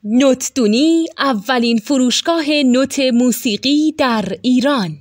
نوتدونی اولین فروشگاه نوت موسیقی در ایران.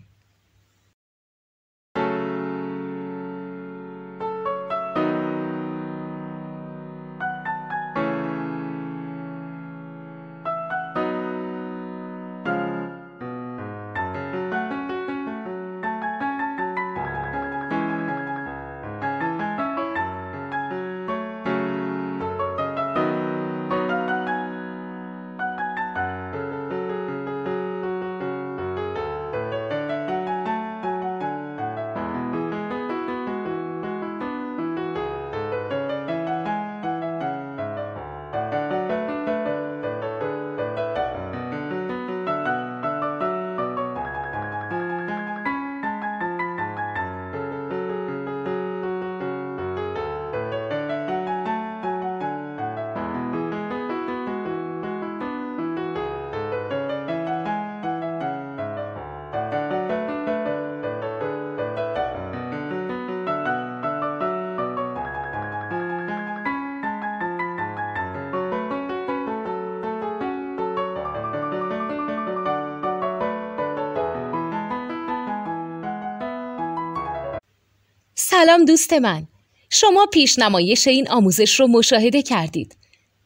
سلام دوست من، شما پیشنمایش این آموزش رو مشاهده کردید.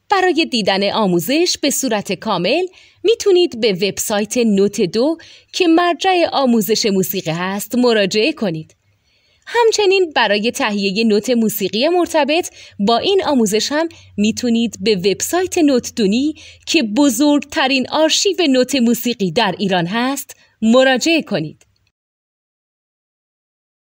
برای دیدن آموزش به صورت کامل میتونید به وبسایت نوت 2 که مرجع آموزش موسیقی هست مراجعه کنید. همچنین برای تهیه نوت موسیقی مرتبط با این آموزش هم میتونید به وبسایت نوتدونی که بزرگترین آرشیو نوت موسیقی در ایران هست مراجعه کنید.